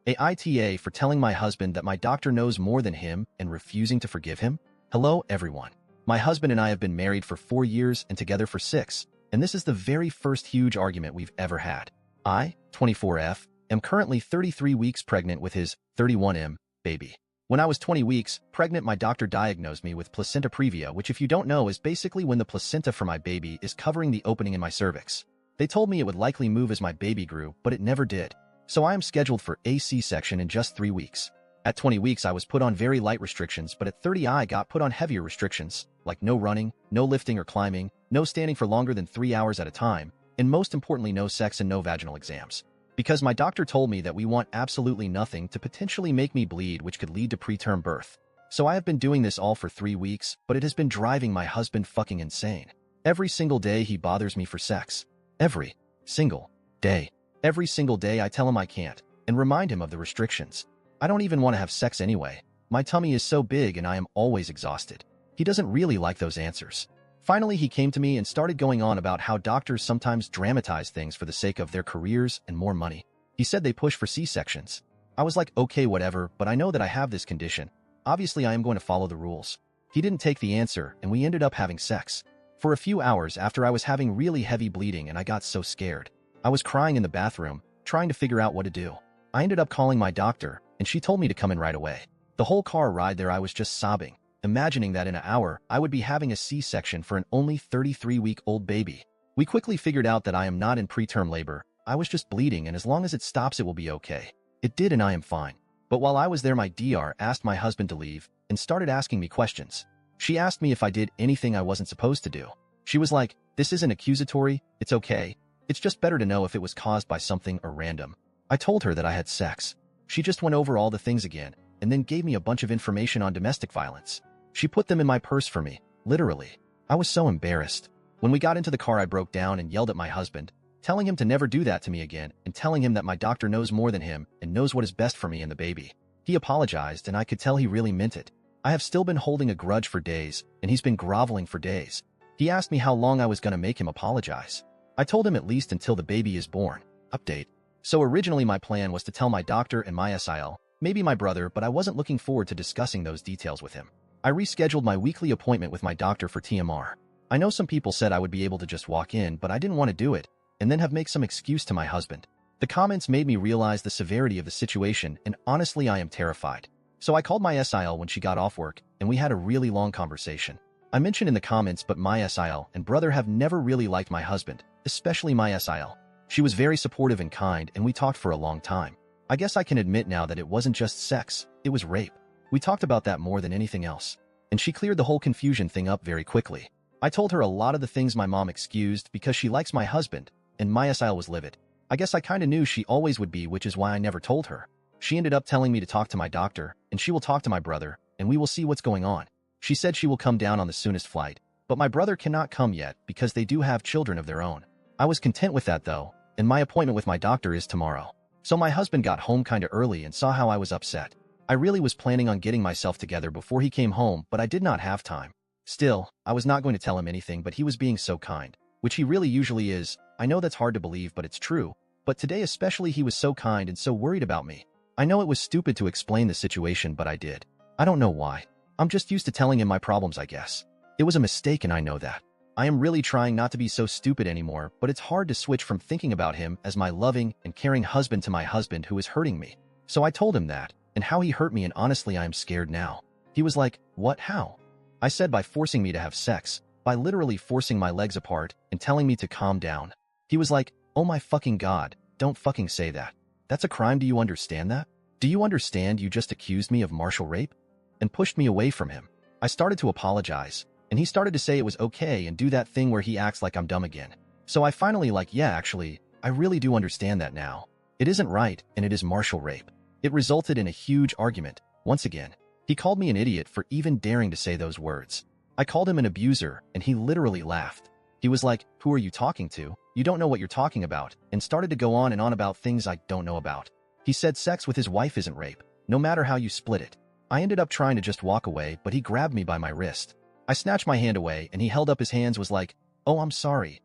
AITA for telling my husband that my doctor knows more than him and refusing to forgive him? Hello, everyone. My husband and I have been married for 4 years and together for 6, and this is the very first huge argument we've ever had. I, 24F, am currently 33 weeks pregnant with his 31M baby. When I was 20 weeks pregnant, my doctor diagnosed me with placenta previa, which if you don't know is basically when the placenta for my baby is covering the opening in my cervix. They told me it would likely move as my baby grew, but it never did. So I am scheduled for a C-section in just 3 weeks. At 20 weeks, I was put on very light restrictions, but at 30 I got put on heavier restrictions, like no running, no lifting or climbing, no standing for longer than 3 hours at a time, and most importantly, no sex and no vaginal exams. Because my doctor told me that we want absolutely nothing to potentially make me bleed, which could lead to preterm birth. So I have been doing this all for 3 weeks, but it has been driving my husband fucking insane. Every single day he bothers me for sex. Every single day. Every single day I tell him I can't, and remind him of the restrictions. I don't even want to have sex anyway. My tummy is so big and I am always exhausted. He doesn't really like those answers. Finally, he came to me and started going on about how doctors sometimes dramatize things for the sake of their careers and more money. He said they push for C-sections. I was like, okay, whatever, but I know that I have this condition. Obviously, I am going to follow the rules. He didn't take the answer, and we ended up having sex. For a few hours after I was having really heavy bleeding and I got so scared. I was crying in the bathroom, trying to figure out what to do. I ended up calling my doctor, and she told me to come in right away. The whole car ride there I was just sobbing, imagining that in an hour I would be having a C-section for an only 33-week-old baby. We quickly figured out that I am not in preterm labor. I was just bleeding, and as long as it stops it will be okay. It did, and I am fine. But while I was there, my DR asked my husband to leave and started asking me questions. She asked me if I did anything I wasn't supposed to do. She was like, "This isn't accusatory, it's okay. It's just better to know if it was caused by something or random." I told her that I had sex. She just went over all the things again, and then gave me a bunch of information on domestic violence. She put them in my purse for me, literally. I was so embarrassed. When we got into the car, I broke down and yelled at my husband, telling him to never do that to me again, and telling him that my doctor knows more than him and knows what is best for me and the baby. He apologized, and I could tell he really meant it. I have still been holding a grudge for days, and he's been groveling for days. He asked me how long I was going to make him apologize. I told him at least until the baby is born. Update. So originally my plan was to tell my doctor and my SIL, maybe my brother, but I wasn't looking forward to discussing those details with him. I rescheduled my weekly appointment with my doctor for TMR. I know some people said I would be able to just walk in, but I didn't want to do it, and then make some excuse to my husband. The comments made me realize the severity of the situation, and honestly I am terrified. So I called my SIL when she got off work, and we had a really long conversation. I mentioned in the comments, but my SIL and brother have never really liked my husband, especially my SIL. She was very supportive and kind, and we talked for a long time. I guess I can admit now that it wasn't just sex, it was rape. We talked about that more than anything else. And she cleared the whole confusion thing up very quickly. I told her a lot of the things my mom excused because she likes my husband, and my SIL was livid. I guess I kinda knew she always would be, which is why I never told her. She ended up telling me to talk to my doctor, and she will talk to my brother, and we will see what's going on. She said she will come down on the soonest flight, but my brother cannot come yet because they do have children of their own. I was content with that though, and my appointment with my doctor is tomorrow. So my husband got home kinda early and saw how I was upset. I really was planning on getting myself together before he came home, but I did not have time. Still, I was not going to tell him anything, but he was being so kind, which he really usually is. I know that's hard to believe, but it's true. But today especially he was so kind and so worried about me. I know it was stupid to explain the situation, but I did. I don't know why. I'm just used to telling him my problems, I guess. It was a mistake and I know that. I am really trying not to be so stupid anymore, but it's hard to switch from thinking about him as my loving and caring husband to my husband who is hurting me. So I told him that, and how he hurt me, and honestly I am scared now. He was like, "What? How?" I said by forcing me to have sex, by literally forcing my legs apart and telling me to calm down. He was like, "Oh my fucking god, don't fucking say that. That's a crime, do you understand that? Do you understand you just accused me of martial rape?" And pushed me away from him. I started to apologize, and he started to say it was okay and do that thing where he acts like I'm dumb again. So I finally yeah, actually, I really do understand that now. It isn't right, and it is martial rape. It resulted in a huge argument, once again. He called me an idiot for even daring to say those words. I called him an abuser, and he literally laughed. He was like, "Who are you talking to? You don't know what you're talking about," and started to go on and on about things I don't know about. He said sex with his wife isn't rape, no matter how you split it. I ended up trying to just walk away, but he grabbed me by my wrist. I snatched my hand away, and he held up his hands, was like, "Oh, I'm sorry.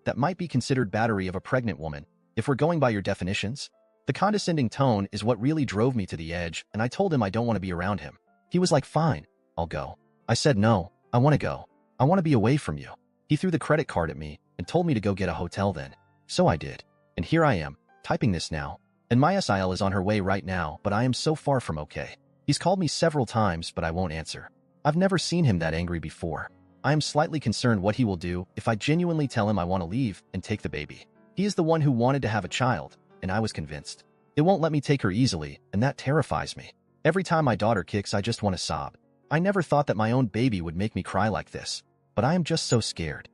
That might be considered battery of a pregnant woman, if we're going by your definitions." The condescending tone is what really drove me to the edge, and I told him I don't want to be around him. He was like, fine, I'll go. I said, no, I want to go. I want to be away from you. He threw the credit card at me and told me to go get a hotel then. So I did. And here I am, typing this now. And my SIL is on her way right now, but I am so far from okay. He's called me several times, but I won't answer. I've never seen him that angry before. I am slightly concerned what he will do if I genuinely tell him I want to leave and take the baby. He is the one who wanted to have a child, and I was convinced. It won't let me take her easily, and that terrifies me. Every time my daughter kicks, I just want to sob. I never thought that my own baby would make me cry like this, but I am just so scared.